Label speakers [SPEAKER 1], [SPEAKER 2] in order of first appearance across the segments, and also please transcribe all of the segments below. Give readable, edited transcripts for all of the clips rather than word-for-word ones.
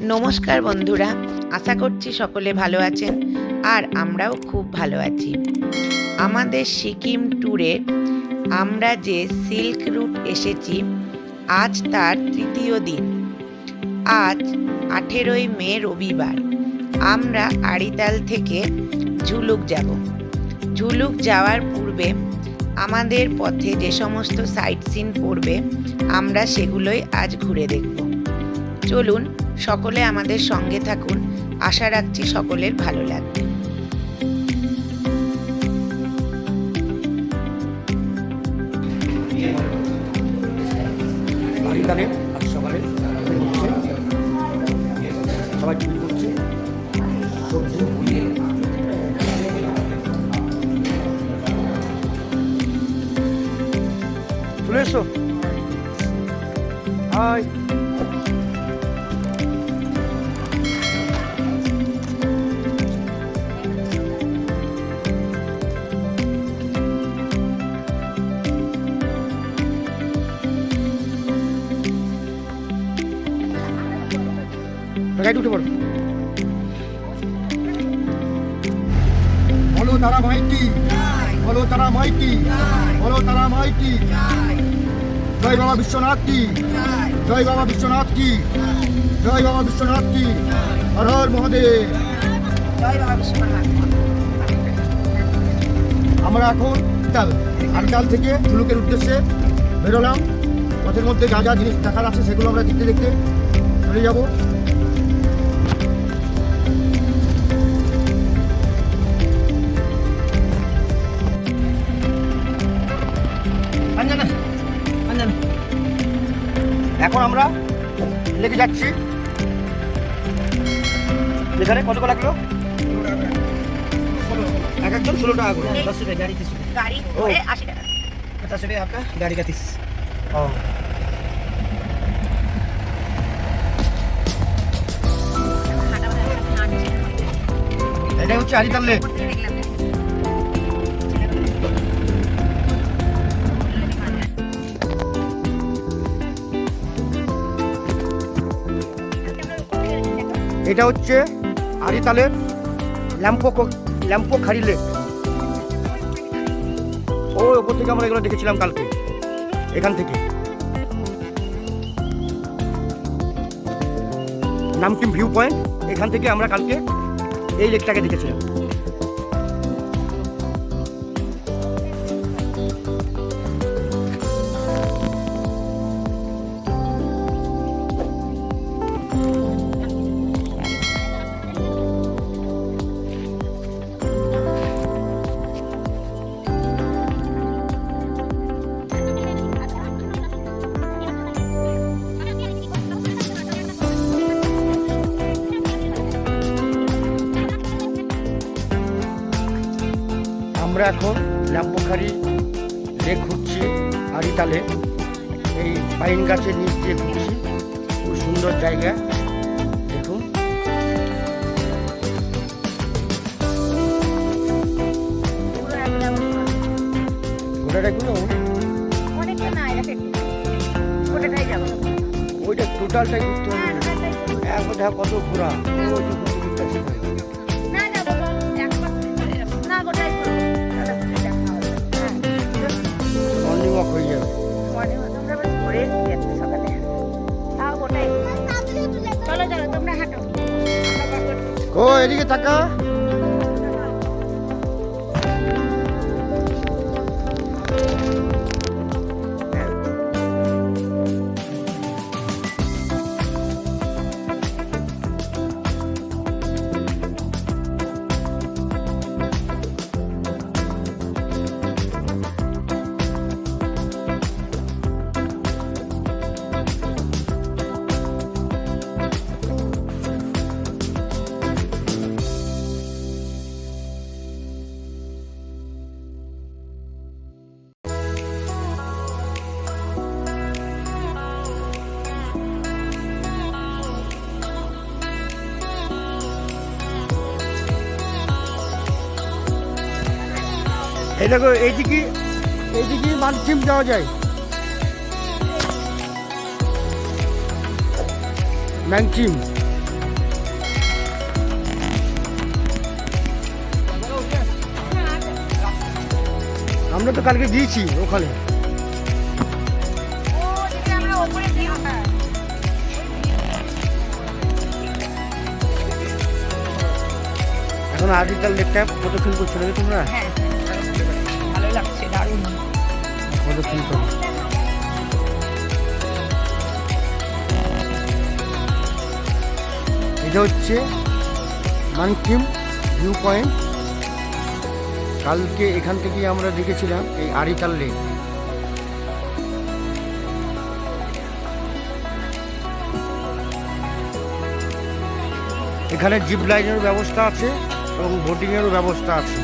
[SPEAKER 1] নমস্কার বন্ধুরা, আশা করছি সকলে ভালো আছেন আর আমরাও খুব ভালো আছি। আমাদের সিকিম ট্যুরে আমরা যে সিল্ক রুট এসেছি, আজ তার তৃতীয় দিন। আজ 18ই মে রবিবার। আমরা আড়িতাল থেকে ঝুলুক যাব। ঝুলুক যাওয়ার পূর্বে আমাদের পথে যে সমস্ত সাইট সিন পড়বে আমরা সেগুলোই আজ ঘুরে দেখব। চলুন সকলে আমাদের সঙ্গে থাকুন, আশা রাখছি সকলের ভালো লাগবে।
[SPEAKER 2] আড়িতালে আজ সকালে সবাই চুরি করছে সবজি। চলে এসো। হাই, গাড়ি উঠে পড়ো। বলো তারা মাইতি, বলো তারা মাইতি, বলো তারা মাইতি। জয় বাবা বিশ্বনাথ কি, জয় বাবা বিশ্বনাথ কি, জয় বাবা বিশ্বনাথ কি, হর হর মহাদেব। আমরা এখন আড়িতাল থেকে ঝুলুকের উদ্দেশ্যে বেরোলাম। পথের মধ্যে যা যা জিনিস দেখার আছে সেগুলো আমরা দেখতে দেখতে চলে যাবো। এখন আমরা লেগে যাচ্ছি। এখানে কত লাগলো? এক একজন 16 টাকা করে। 10 টাকা গাড়ি কিছু গাড়ি করে 80 টাকা। 50 টাকা आपका गाड़ी का 30। এটা হচ্ছে আড়িতাল লেক। এটা হচ্ছে আড়িতালের ল্যাম্পো খাড়ি লেক। ওই ওপর থেকে আমরা এগুলো দেখেছিলাম কালকে, এখান থেকে নামকিম ভিউ পয়েন্ট, এখান থেকে আমরা কালকে এই লেকটাকে দেখেছিলাম। আমরা এখন ল্যাম্পোখাড়ি লেক ঘুরছি আড়িতালে। এই পাইন গাছের নিচ দিয়ে ঘুরছি, খুব সুন্দর জায়গা। দেখুন ওইটা টোটালটাই ঘুরতে হবে। এক কত ঘোরা, মর্নিং ওয়াক হয়ে যাবে। ও এদিকে তাকা। এই দেখো এইদিকে মানচিম যাওয়া যায়। ম্যাংচিম আমরা তো কালকে গিয়েছি ওখানে। এখন আদিতাল লেকটা কত ফিল করছো নাকি তোমরা?
[SPEAKER 1] হ্যাঁ, ভালো লাগছে, দারুণ।
[SPEAKER 2] কত ফিল করো? এটা হচ্ছে মানকিম ভিউ পয়েন্ট। কালকে এখান থেকে আমরা দেখেছিলাম এই আরিতাল লেক। এখানে জিপ লাইনের ব্যবস্থা আছে এবং বোটিংয়েরও ব্যবস্থা আছে।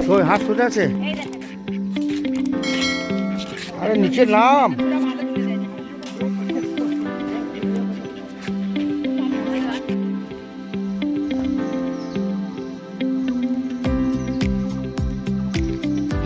[SPEAKER 2] তো হাত কোথায় আছে? আরে নিচে নাম।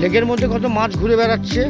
[SPEAKER 2] লেকের মধ্যে কত মাছ ঘুরে বেড়াচ্ছে।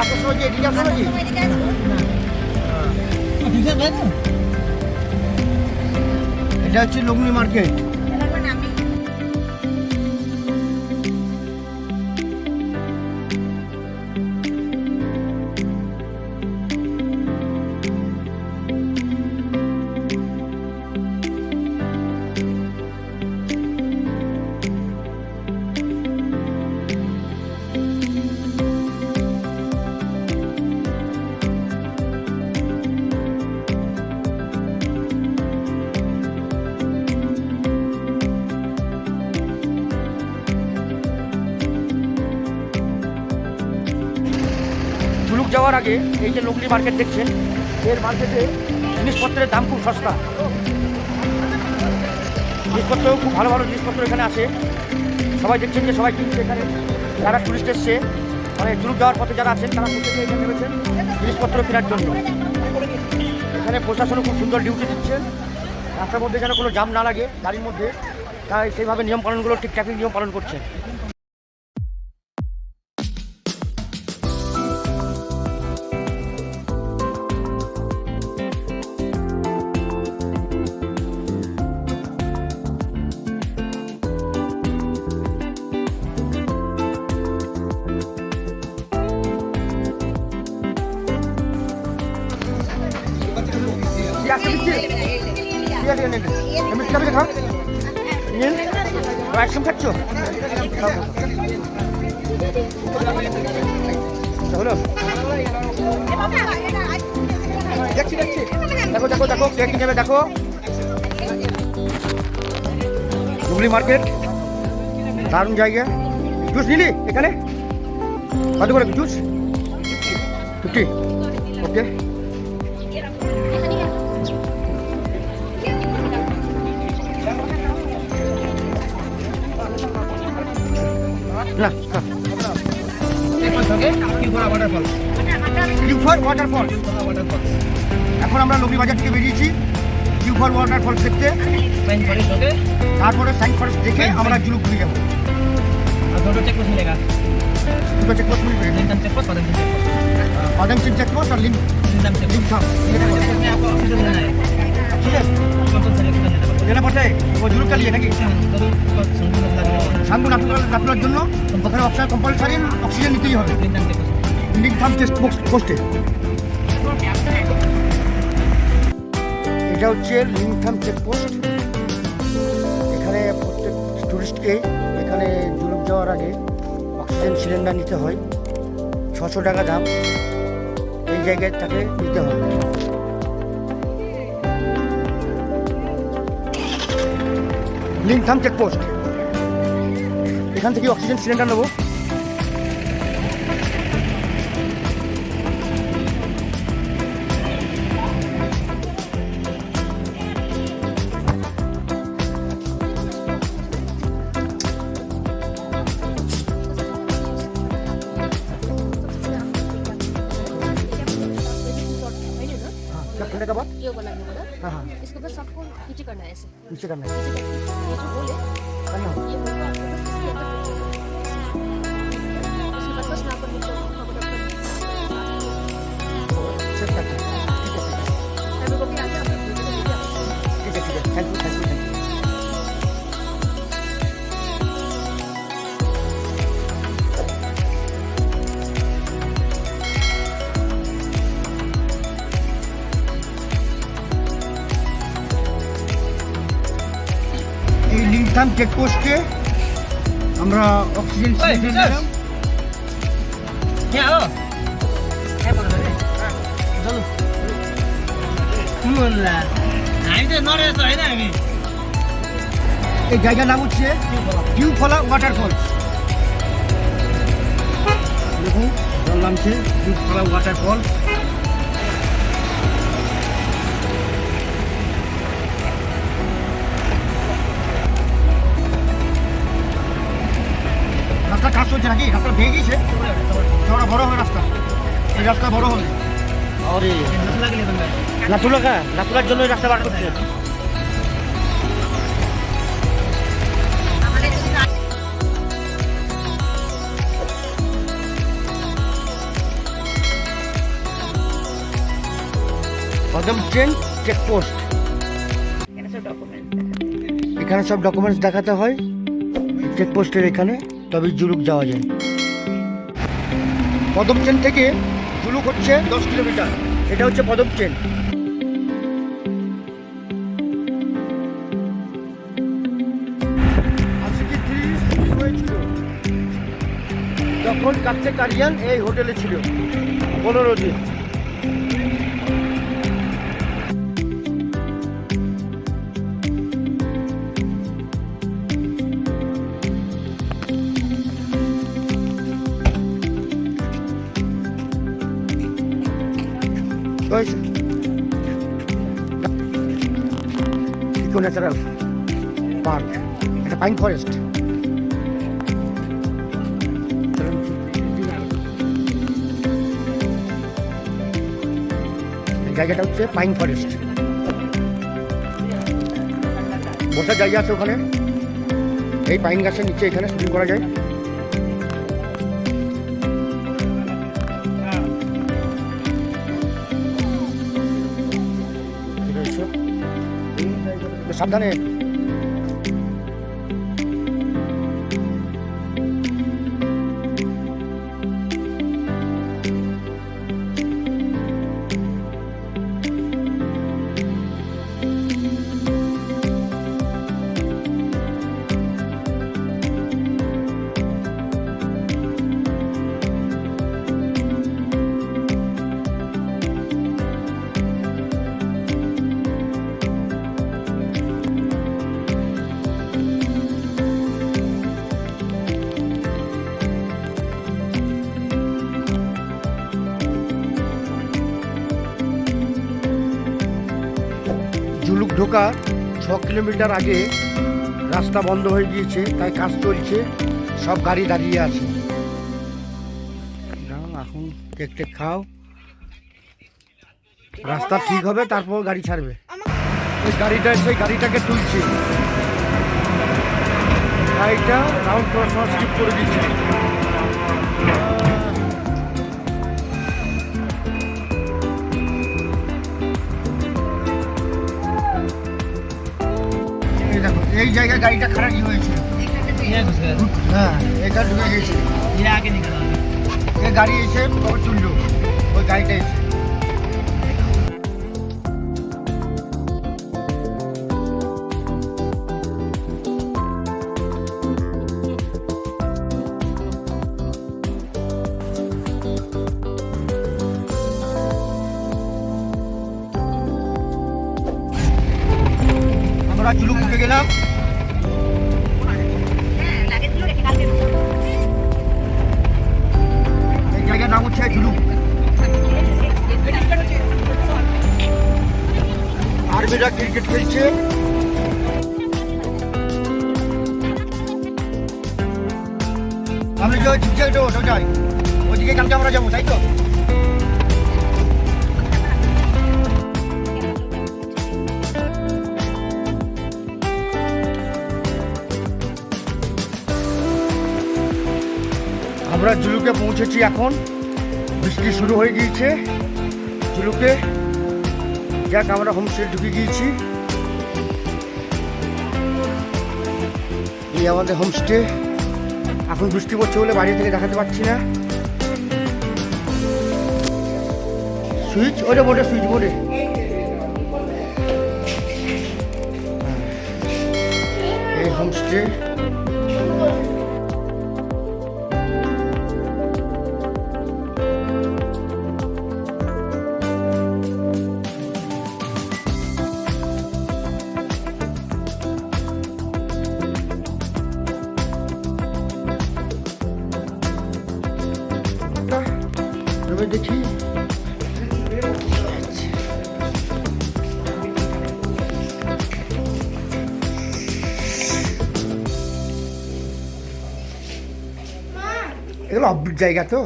[SPEAKER 2] আসার সময় কি এদিকে আসো নাকি? এটা হচ্ছে লগ্নি মার্কেট। ঝুলুক যাওয়ার আগে এই যে লোকলি মার্কেট দেখছেন, এর মার্কেটে জিনিসপত্রের দাম খুব সস্তা। জিনিসপত্র খুব ভালো ভালো জিনিসপত্র এখানে আছে। সবাই দেখছেন যে সবাই কিনছে এখানে। যারা টুরিস্ট এসছে, মানে ঝুলুক যাওয়ার পথে যারা আছেন তারা প্রত্যেকে এখানে নেমেছেন জিনিসপত্র কেনার জন্য। এখানে প্রশাসনও খুব সুন্দর ডিউটি দিচ্ছেন। রাস্তার মধ্যে যেন কোনো জাম না লাগে গাড়ির মধ্যে, তাই সেইভাবে নিয়ম পালনগুলো ঠিক ট্রাফিক নিয়ম পালন করছে। আইসক্রিম খাচ্ছ? হলো দেখছি দেখছি, দেখো দেখো দেখো কে কি নেবে দেখো। হুগলি মার্কেট দারুণ জায়গা। জুস নিলি এখানে? কত করে জুস? 50। ওকে, না ওয়াটারফল। এখন আমরা লগ্নি বাজার থেকে বেরিয়েছি কিউফর ওয়াটারফল দেখতে। তারপরে সাইন ফরেস্ট দেখে আমরা জুলুক ঘুরে যাবো। দুটো চেকপোস্ট মিলেगा। দুটো চেকপোস্ট मिल जाएगा। लिंकम चेकपोस्ट, पदम सिंह चेकपोस्ट और लिंकम चेकपोस्ट। ठीक है, लेना पड़ता है वो जुलूक का लिए ना कि सांगू नाटुलाর জন্য ওখানে অক্সিজেন কম্পালসারি, অক্সিজেন নিতেই হবে। লিংথাম চেকপোস্টে। এটা হচ্ছে লিংথাম চেকপোস্ট। এখানে প্রত্যেক টুরিস্টকে এখানে জুলুক যাওয়ার আগে অক্সিজেন সিলিন্ডার নিতে হয়।
[SPEAKER 3] 600 টাকা দাম। এই জায়গায় তাকে নিতে হবে। লিংথাম চেকপোস্ট, এখান থেকে অক্সিজেন সিলিন্ডার নেবো। क्या खुलने के बाद?
[SPEAKER 4] ये वाला ना,
[SPEAKER 3] हाँ हाँ
[SPEAKER 4] इसको बस आपको नीचे करना है ऐसे,
[SPEAKER 3] नीचे करना है।
[SPEAKER 4] नीचे करके ये जो होल है,
[SPEAKER 3] करना होगा।
[SPEAKER 4] ये होल को आपको बस इसके अंदर फिट करना है। उसके बाद बस यहाँ पर नीचे
[SPEAKER 3] चेक करते हैं।
[SPEAKER 4] हैंड को भी आगे आप नीचे को नीचे आप
[SPEAKER 3] ठीक है ठीक है, thank you thank you thank you. এই লিংথাম চেকপোস্টে আমরা অক্সিজেন সিলিন্ডার নিলাম। এই জায়গার নাম হচ্ছে টিউবখোলা ওয়াটারফলস। দেখুন জল নামছে, টিউবখোলা ওয়াটারফলস। রাস্তা কাজ চলছে নাকি? রাস্তা ভেঙে গিয়েছে, চওড়া বড় হবে রাস্তা। এই রাস্তা বড় হবে। আরে নাতুলার জন্য এই রাস্তা বার করছে। কদমচেন চেকপোস্ট, এখানে সব ডকুমেন্টস দেখাতে হয় চেকপোস্টের এখানে, তবে জুলুক যাওয়া যায়। পদমচেন থেকে জুলুক হচ্ছে 10 কিলোমিটার। এটা হচ্ছে পদমচেন। তখন কাছে কারিয়ান এই হোটেলে ছিল 15 দিন। ইকো ন্যাচারাল পার্ক, এটা পাইন ফরেস্ট। জায়গাটা হচ্ছে পাইন ফরেস্ট। বসার জায়গা আছে ওখানে, এই পাইন গাছের নিচে এখানে শুটিং করা যায়। সাবধানে। জুলুক ঢোকা 6 কিলোমিটার আগে রাস্তা বন্ধ হয়ে গিয়েছে, তাই কাজ চলছে, সব গাড়ি দাঁড়িয়ে আছে। এখন কেক টেক খাও, রাস্তা ঠিক হবে তারপর গাড়ি ছাড়বে। ওই গাড়িটা সেই গাড়িটাকে তুলছে, গাড়িটা রাউন্ড করার সময় স্কিপ করে দিচ্ছে। দেখো এই জায়গায় গাড়িটা খারাপ হয়েছে। হ্যাঁ এটা ঢুকে গেছে, গাড়ি এসে তুললো, ওই গাড়িটা এসে।
[SPEAKER 2] ঝুলুক ঢুকে গেলাম। এই জায়গার নাম হচ্ছে ঝুলুক। আর্মিরা ক্রিকেট খেলছে। আমি যে ঝুঁকছে তো সোজাই ওইদিকে কালকে আমরা যাবো, তাই তো? আমরা জুলুকে পৌঁছেছি এখন। বৃষ্টি শুরু হয়ে গিয়েছে জুলুকে। যাক, আমরা হোমস্টে ঢুকে গিয়েছি। এই আমাদের হোমস্টে। এখন বৃষ্টি পড়ছে বলে বাড়ি থেকে দেখাতে পারছি না। সুইচ ওটা বোর্ডে, সুইচ বোর্ডে। এই হোমস্টে। তবে দেখি এগুলো অদ্ভুত জায়গা তো।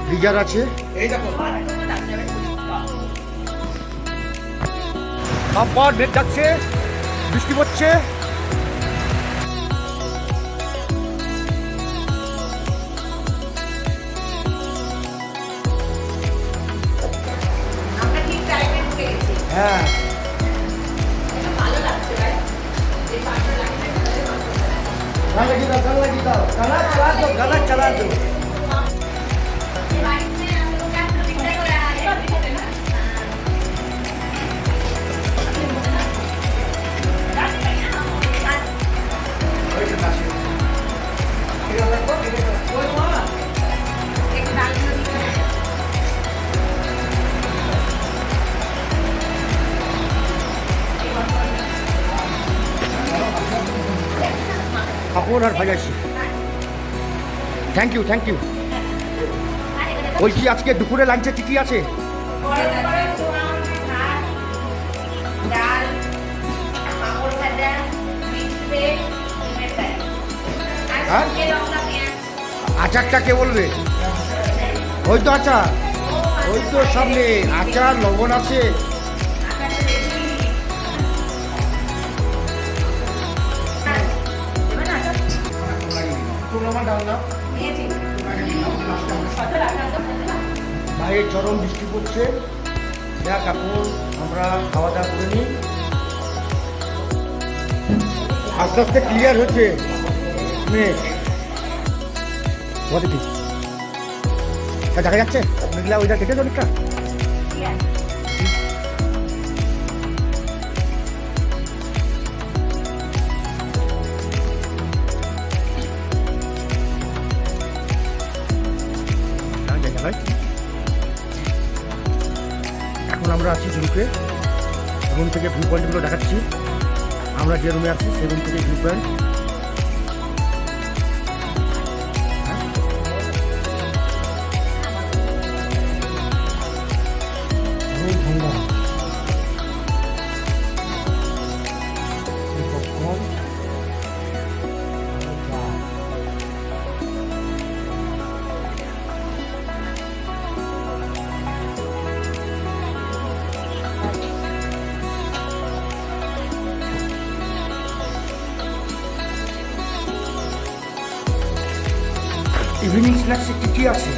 [SPEAKER 2] গিজার আছে। তারপর মেঘ যাচ্ছে, বৃষ্টি পড়ছে। হ্যাঁ, গানা চালা দো। পাপড় আর ভাজাইছি। Thank you, thank you. বলছি আজকে দুপুরে লাঞ্চে কি কি আছে? আচারটা কে বলবে? ওই তো আচার, ওই তো সামনে আচার, লবণ আছে। বাইরে চরম বৃষ্টি পড়ছে। দেখ, এখন আমরা খাওয়া দাওয়া করে নিই। আস্তে আস্তে ক্লিয়ার হচ্ছে মেঘ। কি দেখা যাচ্ছে মেঘলা ওইটা কেটে অনেকটা। এখন আমরা আছি জুলুকে। রুম থেকে ভিউ পয়েন্টগুলো দেখাচ্ছি। আমরা যে রুমে আছি সেই রুম থেকে ভিউ পয়েন্ট। ঠান্ডা। ইভিনিং স্ন্যাক্সে কী কী আছে?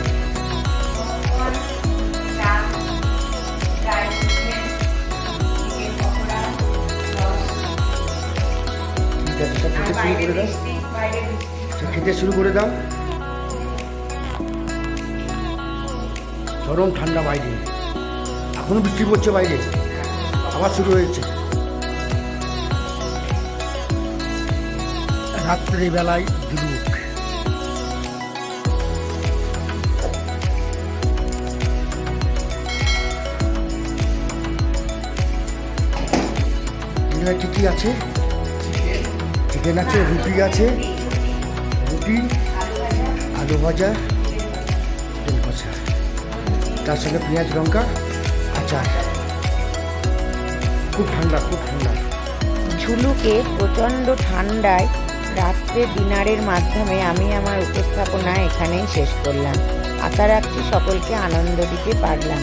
[SPEAKER 2] খেতে শুরু করে দাও। চরম ঠান্ডা বাইরে, এখনো বৃষ্টি পড়ছে বাইরে, আবার শুরু হয়েছে। রাত্রিবেলায় জুলুক।
[SPEAKER 3] কি কি আছে? চিকেন আছে, রুটি আছে, রুটি, আলু ভাজা, চিকেন কষা, তার সঙ্গে পেঁয়াজ লঙ্কা আচার। খুব ঠান্ডা, খুব ঠান্ডা।
[SPEAKER 1] ঝুলুকে প্রচণ্ড ঠান্ডায় রাত্রে ডিনারের মাধ্যমে আমি আমার উপস্থাপনা এখানেই শেষ করলাম। আশা রাখছি সকলকে আনন্দ দিতে পারলাম।